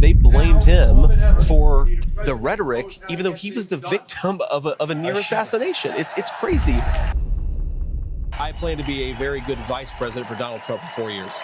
They blamed him for the rhetoric, even though he was the victim of a near assassination. It's crazy. I plan to be a very good vice president for Donald Trump for 4 years.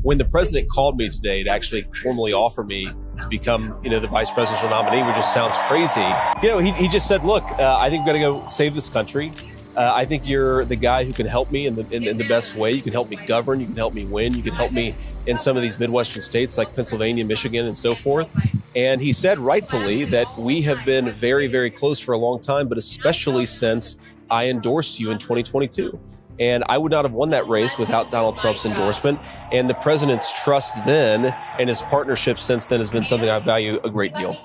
When the president called me today to actually formally offer me to become, the vice presidential nominee, which just sounds crazy. He just said, look, I think we're going to go save this country. I think you're the guy who can help me in the best way. You can help me govern. You can help me win. You can help me in some of these Midwestern states like Pennsylvania, Michigan, and so forth. And he said rightfully that we have been very, very close for a long time, but especially since I endorsed you in 2022. And I would not have won that race without Donald Trump's endorsement. And the president's trust then and his partnership since then has been something I value a great deal.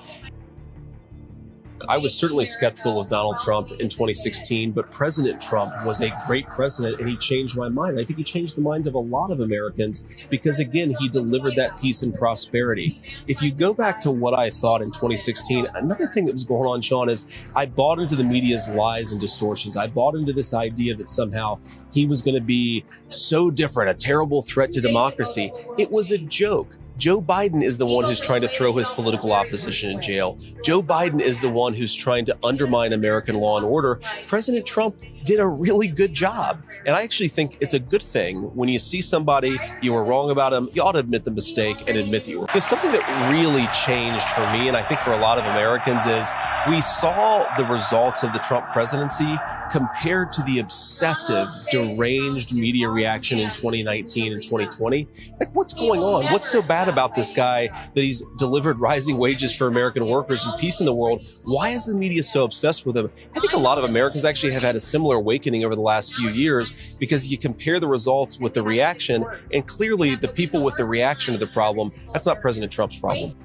I was certainly skeptical of Donald Trump in 2016, but President Trump was a great president and he changed my mind. I think he changed the minds of a lot of Americans because, again, he delivered that peace and prosperity. If you go back to what I thought in 2016, another thing that was going on, Sean, is I bought into the media's lies and distortions. I bought into this idea that somehow he was going to be so different, a terrible threat to democracy. It was a joke. Joe Biden is the one who's trying to throw his political opposition in jail. Joe Biden is the one who's trying to undermine American law and order. President Trump did a really good job. And I actually think it's a good thing when you see somebody, you were wrong about him, you ought to admit the mistake and admit that you were. Because something that really changed for me, and I think for a lot of Americans, is we saw the results of the Trump presidency compared to the obsessive, deranged media reaction in 2019 and 2020. Like, what's going on? What's so bad about this guy that he's delivered rising wages for American workers and peace in the world? Why is the media so obsessed with him? I think a lot of Americans actually have had a similar awakening over the last few years because you compare the results with the reaction, and clearly the people with the reaction to the problem, that's not President Trump's problem.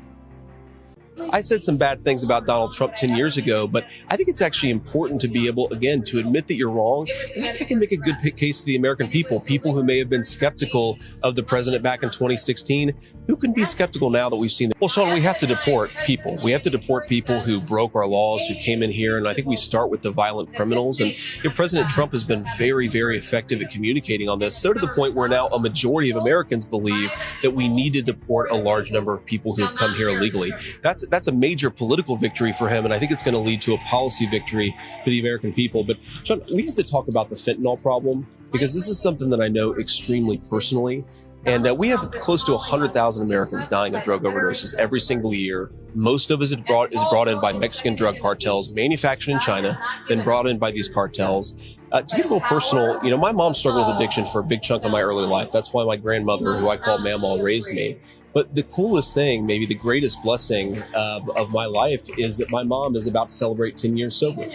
I said some bad things about Donald Trump 10 years ago, but I think it's actually important to be able, again, to admit that you're wrong. And I think I can make a good case to the American people who may have been skeptical of the president back in 2016, who can be skeptical now that we've seen that. Well, Sean, we have to deport people. We have to deport people who broke our laws, who came in here. And I think we start with the violent criminals. And President Trump has been very, very effective at communicating on this. So to the point where now a majority of Americans believe that we need to deport a large number of people who have come here illegally. That's a major political victory for him, and I think it's going to lead to a policy victory for the American people. But John, we have to talk about the fentanyl problem because this is something that I know extremely personally. And we have close to 100,000 Americans dying of drug overdoses every single year. Most of it is brought in by Mexican drug cartels, manufactured in China, then brought in by these cartels. To get a little personal, my mom struggled with addiction for a big chunk of my early life. That's why my grandmother, who I call Mamaw, raised me. But the coolest thing, maybe the greatest blessing of my life, is that my mom is about to celebrate 10 years sober.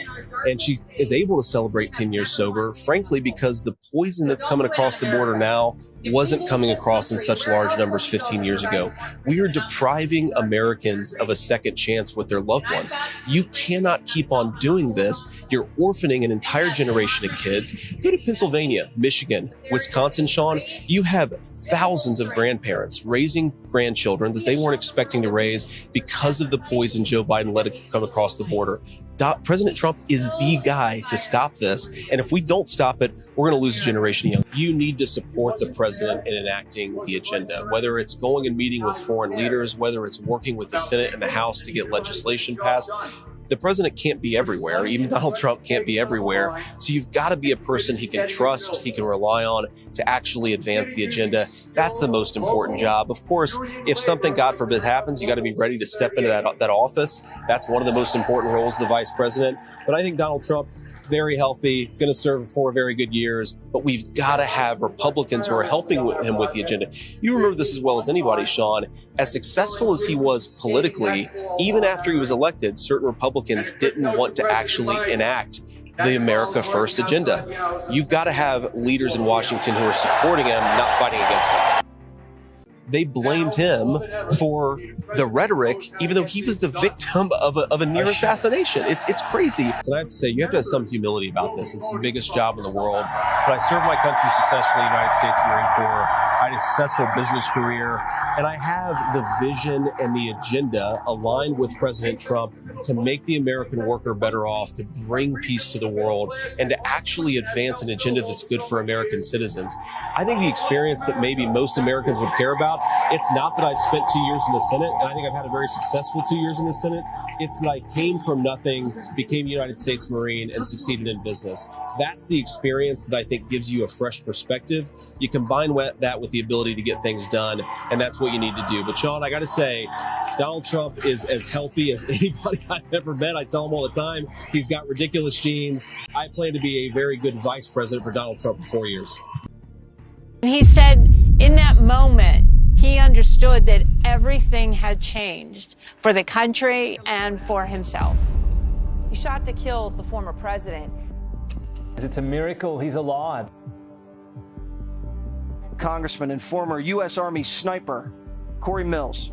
And she is able to celebrate 10 years sober, frankly, because the poison that's coming across the border now wasn't coming across in such large numbers 15 years ago. We are depriving Americans of a second chance with their loved ones. You cannot keep on doing this. You're orphaning an entire generation of kids. Go to Pennsylvania, Michigan, Wisconsin, Sean. You have thousands of grandparents raising grandchildren that they weren't expecting to raise because of the poison Joe Biden let it come across the border. President Trump is the guy to stop this. And if we don't stop it, we're going to lose a generation of young. You need to support the president in enacting the agenda, whether it's going and meeting with foreign leaders, whether it's working with the Senate and the House to get legislation passed. The president can't be everywhere. Even Donald Trump can't be everywhere. So you've got to be a person he can trust, he can rely on to actually advance the agenda. That's the most important job. Of course, if something, God forbid, happens, you got to be ready to step into that office. That's one of the most important roles of the vice president. But I think Donald Trump, very healthy, going to serve 4 very good years, but we've got to have Republicans who are helping him with the agenda. You remember this as well as anybody, Sean. As successful as he was politically, even after he was elected, certain Republicans didn't want to actually enact the America First agenda. You've got to have leaders in Washington who are supporting him, not fighting against him. They blamed him for the rhetoric, even though he was the victim of a near assassination. It's crazy. And I have to say, you have to have some humility about this. It's the biggest job in the world. But I served my country successfully in the United States Marine Corps. I had a successful business career, and I have the vision and the agenda aligned with President Trump to make the American worker better off, to bring peace to the world, and to actually advance an agenda that's good for American citizens. I think the experience that maybe most Americans would care about, it's not that I spent 2 years in the Senate, and I think I've had a very successful 2 years in the Senate. It's that I came from nothing, became a United States Marine, and succeeded in business. That's the experience that I think gives you a fresh perspective. You combine that with the ability to get things done, and that's what you need to do. But Sean, I got to say, Donald Trump is as healthy as anybody I've ever met. I tell him all the time, he's got ridiculous genes. I plan to be a very good vice president for Donald Trump in 4 years. He said in that moment, he understood that everything had changed for the country and for himself. He shot to kill the former president. It's a miracle he's alive. Congressman and former U.S. Army sniper, Corey Mills.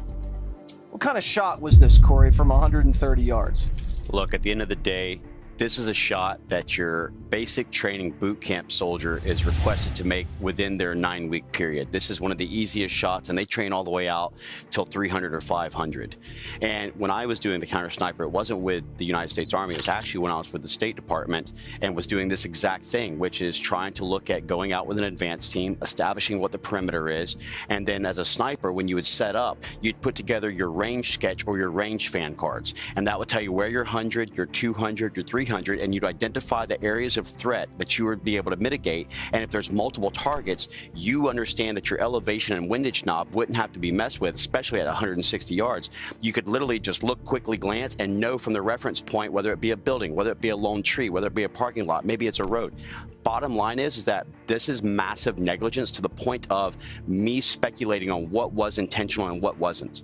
What kind of shot was this, Corey, from 130 yards? Look, at the end of the day, this is a shot that your basic training boot camp soldier is requested to make within their 9-week period. This is one of the easiest shots, and they train all the way out till 300 or 500. And when I was doing the counter sniper, it wasn't with the United States Army. It was actually when I was with the State Department and was doing this exact thing, which is trying to look at going out with an advance team, establishing what the perimeter is, and then as a sniper, when you would set up, you'd put together your range sketch or your range fan cards, and that would tell you where your 100, your 200, your 300, and you'd identify the areas of threat that you would be able to mitigate. And if there's multiple targets, you understand that your elevation and windage knob wouldn't have to be messed with, especially at 160 yards. You could literally just look, quickly glance, and know from the reference point, whether it be a building, whether it be a lone tree, whether it be a parking lot, maybe it's a road. Bottom line is that this is massive negligence to the point of me speculating on what was intentional and what wasn't.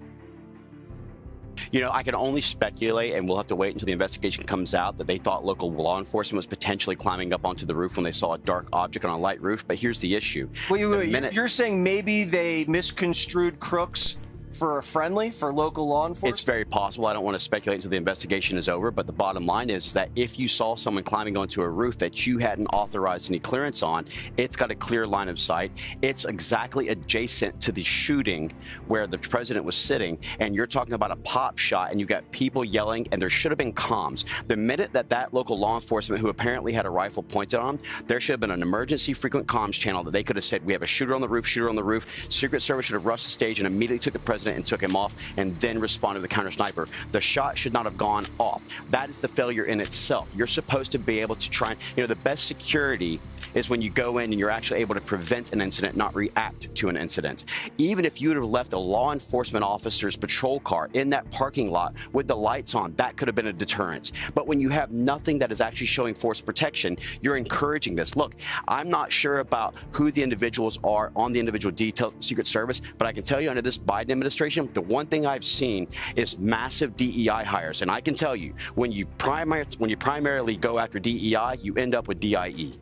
You know, I can only speculate, and we'll have to wait until the investigation comes out, that they thought local law enforcement was potentially climbing up onto the roof when they saw a dark object on a light roof. But here's the issue. Wait, you're saying maybe they misconstrued crooks for a friendly, for local law enforcement? It's very possible. I don't want to speculate until the investigation is over, but the bottom line is that if you saw someone climbing onto a roof that you hadn't authorized any clearance on, it's got a clear line of sight. It's exactly adjacent to the shooting where the president was sitting, and you're talking about a pop shot, and you got people yelling, and there should have been comms. The minute that local law enforcement, who apparently had a rifle pointed on, there should have been an emergency frequent comms channel that they could have said, we have a shooter on the roof, shooter on the roof. Secret Service should have rushed the stage and immediately took the president and took him off, and then responded to the counter sniper. The shot should not have gone off. That is the failure in itself. You're supposed to be able to try and, you know, the best security is when you go in and you're actually able to prevent an incident, not react to an incident. Even if you would have left a law enforcement officer's patrol car in that parking lot with the lights on, that could have been a deterrent. But when you have nothing that is actually showing force protection, you're encouraging this. Look, I'm not sure about who the individuals are on the individual detail Secret Service, but I can tell you under this Biden administration, the one thing I've seen is massive DEI hires. And I can tell you, when you primarily go after DEI, you end up with DIE.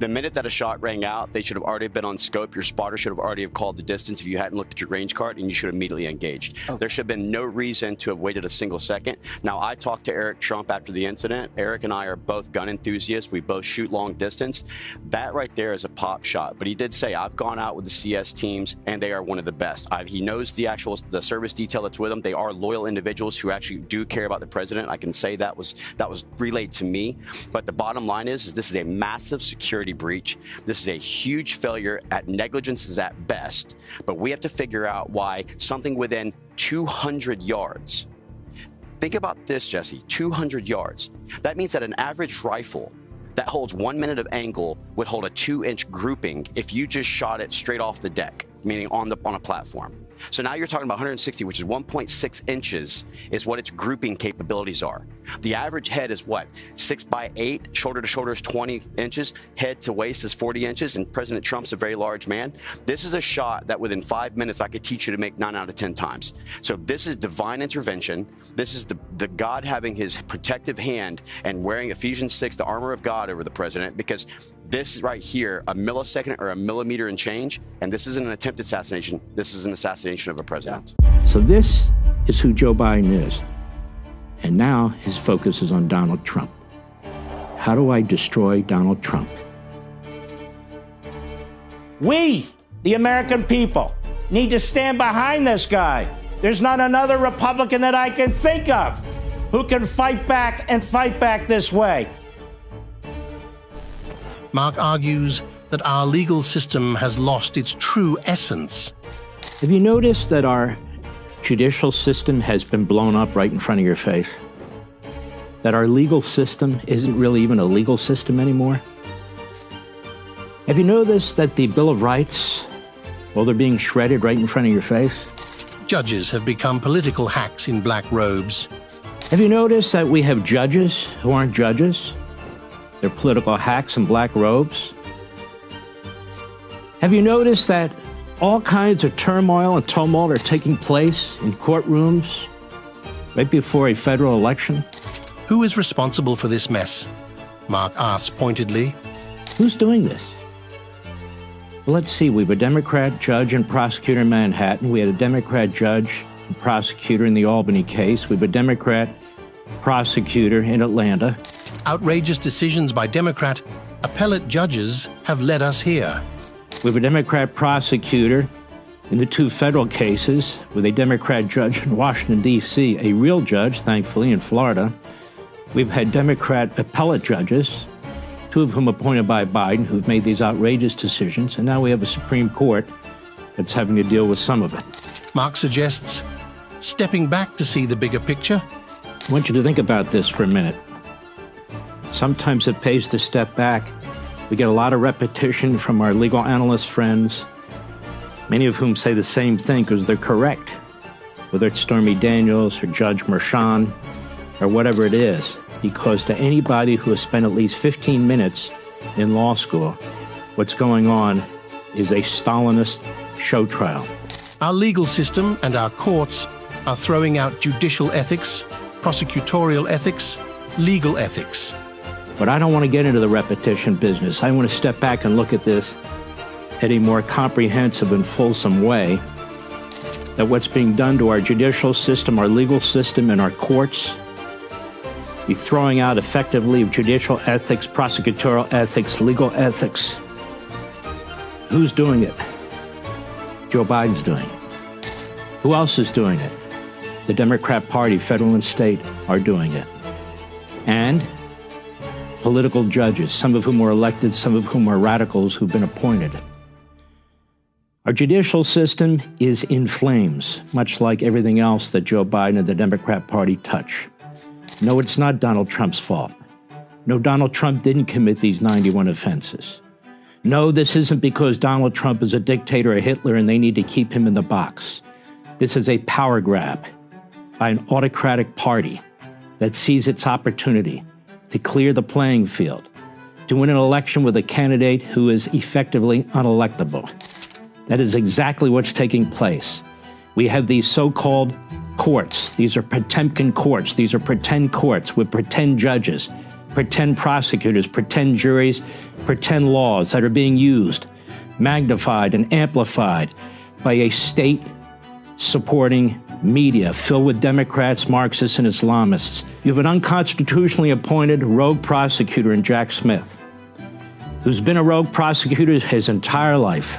The minute that a shot rang out, they should have already been on scope. Your spotter should have already called the distance if you hadn't looked at your range card, and you should have immediately engaged. Okay. There should have been no reason to have waited a single second. Now, I talked to Eric Trump after the incident. Eric and I are both gun enthusiasts. We both shoot long distance. That right there is a pop shot. But he did say, I've gone out with the CS teams, and they are one of the best. He knows the service detail that's with them. They are loyal individuals who actually do care about the president. I can say that was relayed to me. But the bottom line is this is a massive security breach. This is a huge failure. At negligence is at best, but we have to figure out why something within 200 yards. Think about this, Jesse, 200 yards. That means that an average rifle that holds 1 minute of angle would hold a 2-inch grouping if you just shot it straight off the deck, meaning on a platform. So now you're talking about 160, which is 1.6 inches is what its grouping capabilities are. The average head is what? 6 by 8, shoulder to shoulder is 20 inches, head to waist is 40 inches, and President Trump's a very large man. This is a shot that within 5 minutes I could teach you to make 9 out of 10 times. So this is divine intervention. This is the God having his protective hand and wearing Ephesians 6, the armor of God, over the president, because this is right here, a millisecond or a millimeter and change, and this isn't an attempted assassination. This is an assassination of a president. So this is who Joe Biden is. And now his focus is on Donald Trump. How do I destroy Donald Trump? We The American people need to stand behind this guy. There's not another Republican that I can think of who can fight back and fight back this way. Mark argues that our legal system has lost its true essence. Have you noticed that our judicial system has been blown up right in front of your face? That our legal system isn't really even a legal system anymore? Have you noticed that the Bill of Rights, well, they're being shredded right in front of your face? Judges have become political hacks in black robes. Have you noticed that we have judges who aren't judges? They're political hacks in black robes. Have you noticed that all kinds of turmoil and tumult are taking place in courtrooms right before a federal election? Who is responsible for this mess? Mark asks pointedly. Who's doing this? Well, let's see. We have a Democrat judge and prosecutor in Manhattan. We had a Democrat judge and prosecutor in the Albany case. We have a Democrat prosecutor in Atlanta. Outrageous decisions by Democrat appellate judges have led us here. We have a Democrat prosecutor in the two federal cases with a Democrat judge in Washington, D.C., a real judge, thankfully, in Florida. We've had Democrat appellate judges, two of whom appointed by Biden, who've made these outrageous decisions, and now we have a Supreme Court that's having to deal with some of it. Mark suggests stepping back to see the bigger picture. I want you to think about this for a minute. Sometimes it pays to step back. We get a lot of repetition from our legal analyst friends, many of whom say the same thing because they're correct, whether it's Stormy Daniels or Judge Merchan or whatever it is, because to anybody who has spent at least 15 minutes in law school, what's going on is a Stalinist show trial. Our legal system and our courts are throwing out judicial ethics, prosecutorial ethics, legal ethics. But I don't want to get into the repetition business. I want to step back and look at this in a more comprehensive and fulsome way, that what's being done to our judicial system, our legal system, and our courts, the throwing out effectively of judicial ethics, prosecutorial ethics, legal ethics. Who's doing it? Joe Biden's doing it. Who else is doing it? The Democrat Party, federal and state, are doing it. And political judges, some of whom were elected, some of whom are radicals who've been appointed. Our judicial system is in flames, much like everything else that Joe Biden and the Democrat Party touch. No, it's not Donald Trump's fault. No, Donald Trump didn't commit these 91 offenses. No, this isn't because Donald Trump is a dictator or Hitler and they need to keep him in the box. This is a power grab by an autocratic party that sees its opportunity to clear the playing field, to win an election with a candidate who is effectively unelectable. That is exactly what's taking place. We have these so-called courts. These are Potemkin courts. These are pretend courts with pretend judges, pretend prosecutors, pretend juries, pretend laws that are being used, magnified and amplified by a state-supporting media filled with Democrats, Marxists, and Islamists. You have an unconstitutionally appointed rogue prosecutor in Jack Smith, who's been a rogue prosecutor his entire life,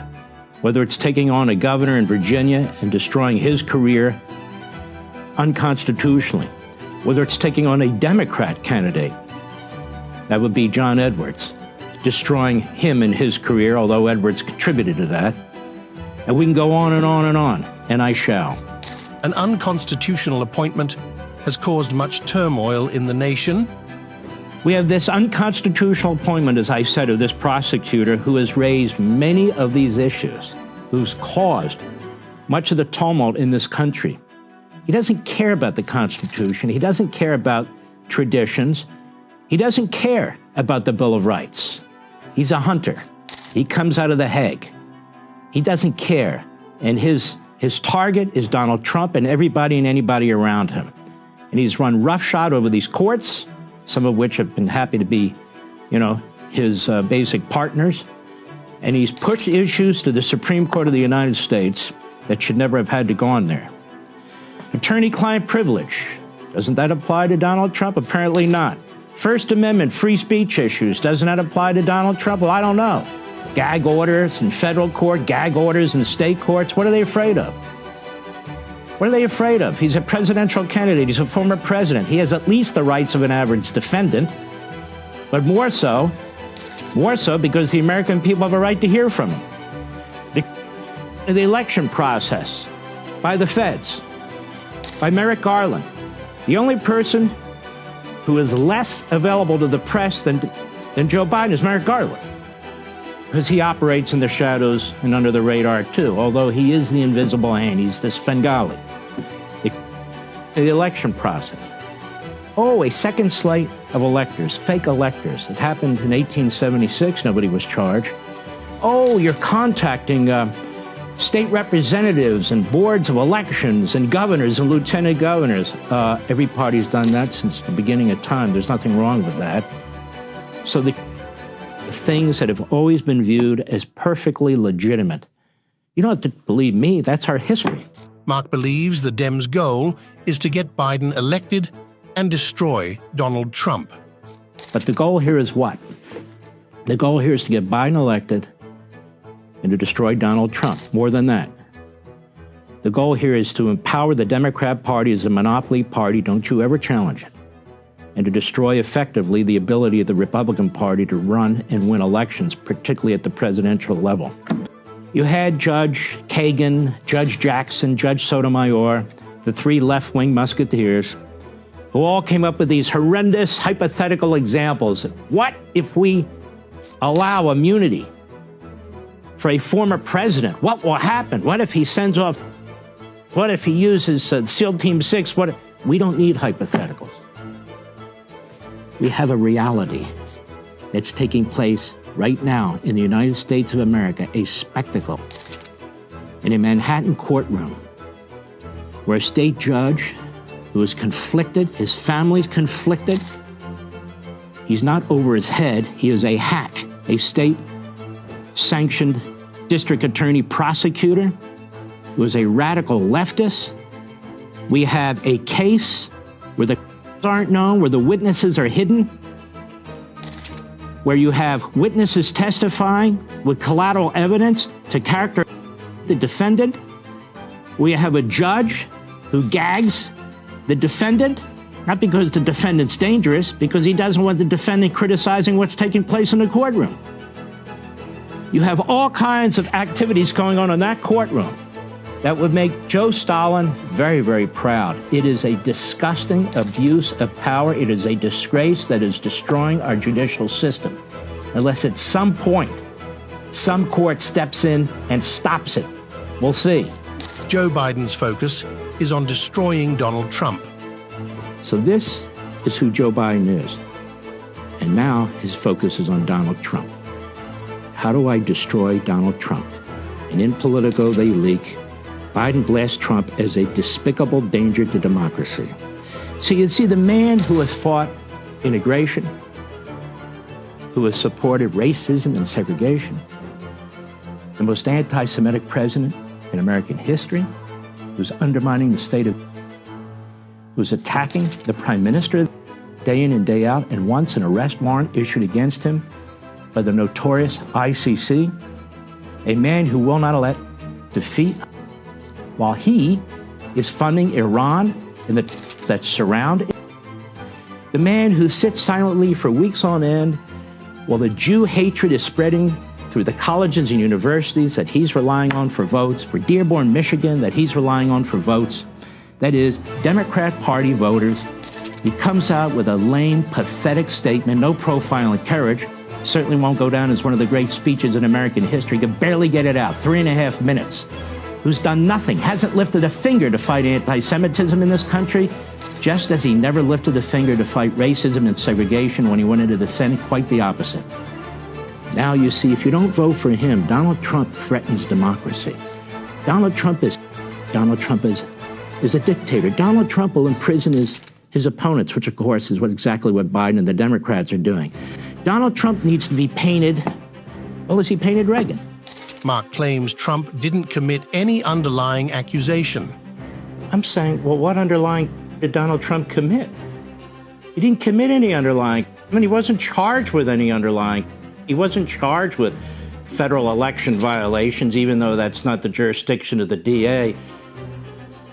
whether it's taking on a governor in Virginia and destroying his career unconstitutionally, whether it's taking on a Democrat candidate, that would be John Edwards, destroying him and his career, although Edwards contributed to that. And we can go on and on and on, and I shall. An unconstitutional appointment has caused much turmoil in the nation. We have this unconstitutional appointment, as I said, of this prosecutor who has raised many of these issues, who's caused much of the tumult in this country. He doesn't care about the Constitution. He doesn't care about traditions. He doesn't care about the Bill of Rights. He's a hunter. He comes out of the Hague. He doesn't care. And his target is Donald Trump and everybody and anybody around him. And he's run roughshod over these courts, some of which have been happy to be, his basic partners. And he's pushed issues to the Supreme Court of the United States that should never have had to go on there. Attorney-client privilege. Doesn't that apply to Donald Trump? Apparently not. First Amendment free speech issues. Doesn't that apply to Donald Trump? Well, I don't know. Gag orders in federal court, gag orders in state courts. What are they afraid of? What are they afraid of? He's a presidential candidate. He's a former president. He has at least the rights of an average defendant, but more so because the American people have a right to hear from him. The election process by the feds, by Merrick Garland, the only person who is less available to the press than Joe Biden is Merrick Garland, because he operates in the shadows and under the radar too, although he is the invisible hand. He's this Svengali. The election process. Oh, a second slate of electors, fake electors. It happened in 1876. Nobody was charged. Oh, you're contacting state representatives and boards of elections and governors and lieutenant governors. Every party's done that since the beginning of time. There's nothing wrong with that. So the things that have always been viewed as perfectly legitimate. You don't have to believe me. That's our history. Mark believes the Dems' goal is to get Biden elected and destroy Donald Trump. But the goal here is what? The goal here is to get Biden elected and to destroy Donald Trump. More than that. The goal here is to empower the Democrat Party as a monopoly party, don't you ever challenge it, and to destroy effectively the ability of the Republican Party to run and win elections, particularly at the presidential level. You had Judge Kagan, Judge Jackson, Judge Sotomayor, the three left-wing musketeers, who all came up with these horrendous hypothetical examples. What if we allow immunity for a former president? What will happen? What if he sends off? What if he uses SEAL Team 6? We don't need hypotheticals. We have a reality that's taking place right now in the United States of America, a spectacle in a Manhattan courtroom where a state judge who is conflicted, his family's conflicted, he's not over his head, he is a hack, a state-sanctioned district attorney prosecutor who is a radical leftist. We have a case where the aren't known, where the witnesses are hidden, where you have witnesses testifying with collateral evidence to character the defendant. We have a judge who gags the defendant, not because the defendant's dangerous, because he doesn't want the defendant criticizing what's taking place in the courtroom. You have all kinds of activities going on in that courtroom that would make Joe Stalin very, very proud. It is a disgusting abuse of power. It is a disgrace that is destroying our judicial system, unless at some point, some court steps in and stops it. We'll see. Joe Biden's focus is on destroying Donald Trump. So this is who Joe Biden is. And now his focus is on Donald Trump. How do I destroy Donald Trump? And in Politico, they leak, Biden blasts Trump as a despicable danger to democracy. So you see, the man who has fought integration, who has supported racism and segregation, the most anti-Semitic president in American history, who's undermining the state of, who's attacking the prime minister day in and day out, and wants an arrest warrant issued against him by the notorious ICC, a man who will not let defeat while he is funding Iran and that surround it. The man who sits silently for weeks on end while the Jew hatred is spreading through the colleges and universities that he's relying on for votes, for Dearborn, Michigan, that he's relying on for votes. That is, Democrat Party voters. He comes out with a lame, pathetic statement, no profile in courage, certainly won't go down as one of the great speeches in American history, could barely get it out, 3.5 minutes. Who's done nothing, hasn't lifted a finger to fight anti-Semitism in this country, just as he never lifted a finger to fight racism and segregation when he went into the Senate, quite the opposite. Now you see, if you don't vote for him, Donald Trump threatens democracy. Donald Trump is a dictator. Donald Trump will imprison his opponents, which of course is exactly what Biden and the Democrats are doing. Donald Trump needs to be painted, well, as he painted Reagan. Mark claims Trump didn't commit any underlying accusation. I'm saying, well, what underlying did Donald Trump commit? He didn't commit any underlying. I mean, he wasn't charged with any underlying. He wasn't charged with federal election violations, even though that's not the jurisdiction of the DA.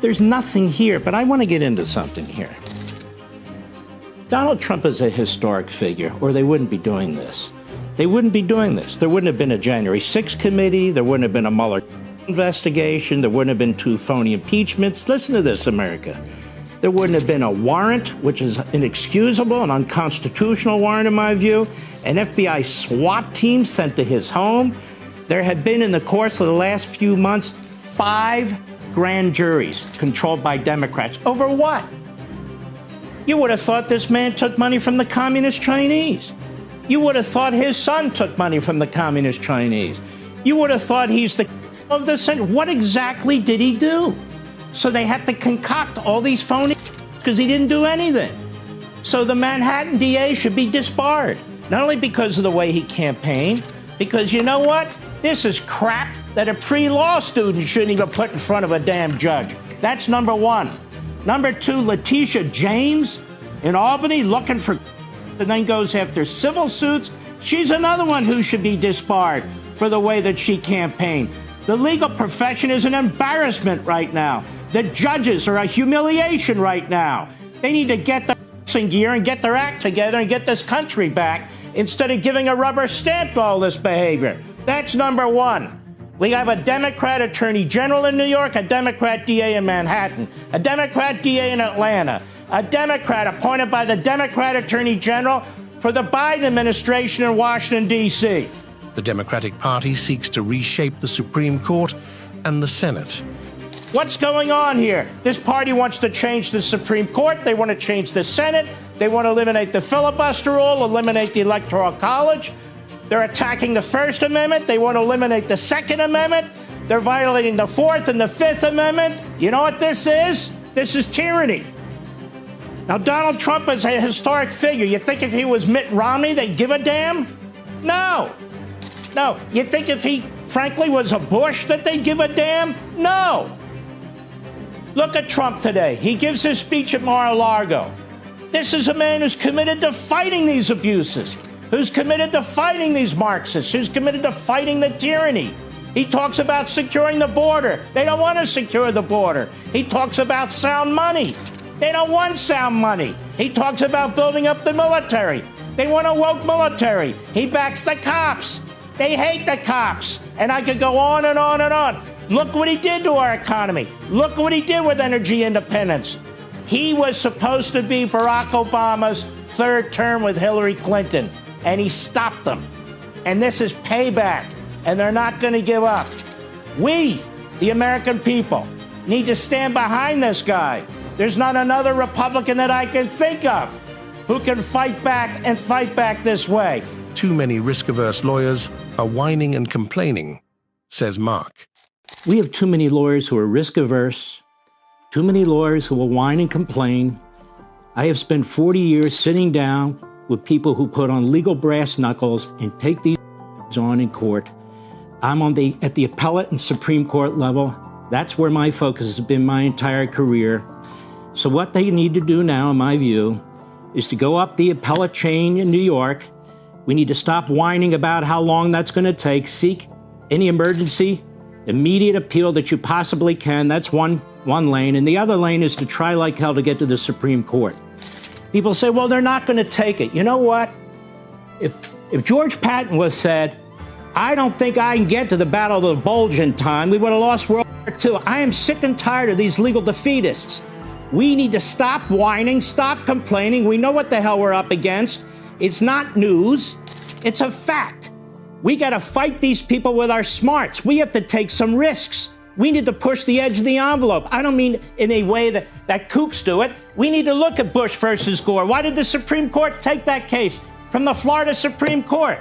There's nothing here, but I want to get into something here. Donald Trump is a historic figure, or they wouldn't be doing this. They wouldn't be doing this. There wouldn't have been a January 6th committee. There wouldn't have been a Mueller investigation. There wouldn't have been 2 phony impeachments. Listen to this, America. There wouldn't have been a warrant, which is inexcusable, an unconstitutional warrant in my view, an FBI SWAT team sent to his home. There had been, in the course of the last few months, 5 grand juries controlled by Democrats. Over what? You would have thought this man took money from the communist Chinese. You would have thought his son took money from the communist Chinese. You would have thought he's the of the Senate. What exactly did he do? So they had to concoct all these phony because he didn't do anything. So the Manhattan DA should be disbarred, not only because of the way he campaigned, because you know what? This is crap that a pre-law student shouldn't even put in front of a damn judge. That's number one. Number two, Letitia James in Albany looking for and then goes after civil suits. She's another one who should be disbarred for the way that she campaigned. The legal profession is an embarrassment right now. The judges are a humiliation right now. They need to get their gear and get their act together and get this country back instead of giving a rubber stamp to all this behavior. That's number one. We have a Democrat attorney general in New York, a Democrat DA in Manhattan, a Democrat DA in Atlanta, a Democrat appointed by the Democrat attorney general for the Biden administration in Washington, D.C. The Democratic Party seeks to reshape the Supreme Court and the Senate. What's going on here? This party wants to change the Supreme Court. They want to change the Senate. They want to eliminate the filibuster rule, eliminate the Electoral College. They're attacking the First Amendment. They want to eliminate the Second Amendment. They're violating the Fourth and the Fifth Amendment. You know what this is? This is tyranny. Now, Donald Trump is a historic figure. You think if he was Mitt Romney, they'd give a damn? No. No. You think if he, frankly, was a Bush, that they'd give a damn? No. Look at Trump today. He gives his speech at Mar-a-Lago. This is a man who's committed to fighting these abuses, who's committed to fighting these Marxists, who's committed to fighting the tyranny. He talks about securing the border. They don't want to secure the border. He talks about sound money. They don't want sound money. He talks about building up the military. They want a woke military. He backs the cops. They hate the cops. And I could go on and on and on. Look what he did to our economy. Look what he did with energy independence. He was supposed to be Barack Obama's third term with Hillary Clinton, and he stopped them. And this is payback, and they're not going to give up. We, the American people, need to stand behind this guy. There's not another Republican that I can think of who can fight back and fight back this way. Too many risk-averse lawyers are whining and complaining, says Mark. We have too many lawyers who are risk-averse, too many lawyers who will whine and complain. I have spent 40 years sitting down with people who put on legal brass knuckles and take these on in court. I'm at the appellate and Supreme Court level. That's where my focus has been my entire career. So what they need to do now, in my view, is to go up the appellate chain in New York. We need to stop whining about how long that's going to take. Seek any emergency, immediate appeal that you possibly can. That's one lane. And the other lane is to try like hell to get to the Supreme Court. People say, well, they're not going to take it. You know what? If George Patton was said, I don't think I can get to the Battle of the Bulge in time, we would have lost World War II. I am sick and tired of these legal defeatists. We need to stop whining, stop complaining. We know what the hell we're up against. It's not news. It's a fact. We got to fight these people with our smarts. We have to take some risks. We need to push the edge of the envelope. I don't mean in a way that kooks do it. We need to look at Bush versus Gore. Why did the Supreme Court take that case from the Florida Supreme Court?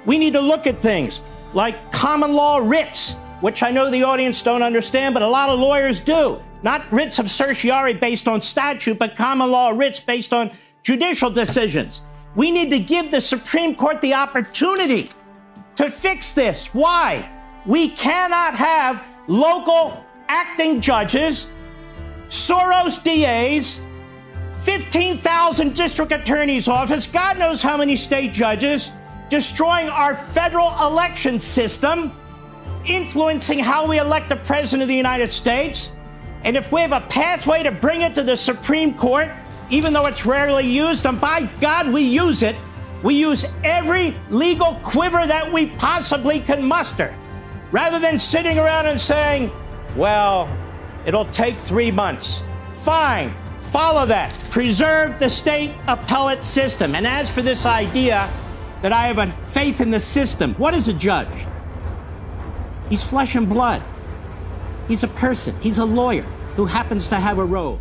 We need to look at things like common law writs, which I know the audience don't understand, but a lot of lawyers do. Not writs of certiorari based on statute, but common law writs based on judicial decisions. We need to give the Supreme Court the opportunity to fix this. Why? We cannot have local acting judges, Soros DAs, 15,000 district attorney's office, God knows how many state judges, destroying our federal election system, influencing how we elect the President of the United States. And if we have a pathway to bring it to the Supreme Court, even though it's rarely used, and by God, we use it, we use every legal quiver that we possibly can muster, rather than sitting around and saying, well, it'll take 3 months. Fine, follow that. Preserve the state appellate system. And as for this idea that I have a faith in the system, what is a judge? He's flesh and blood. He's a person. He's a lawyer who happens to have a robe.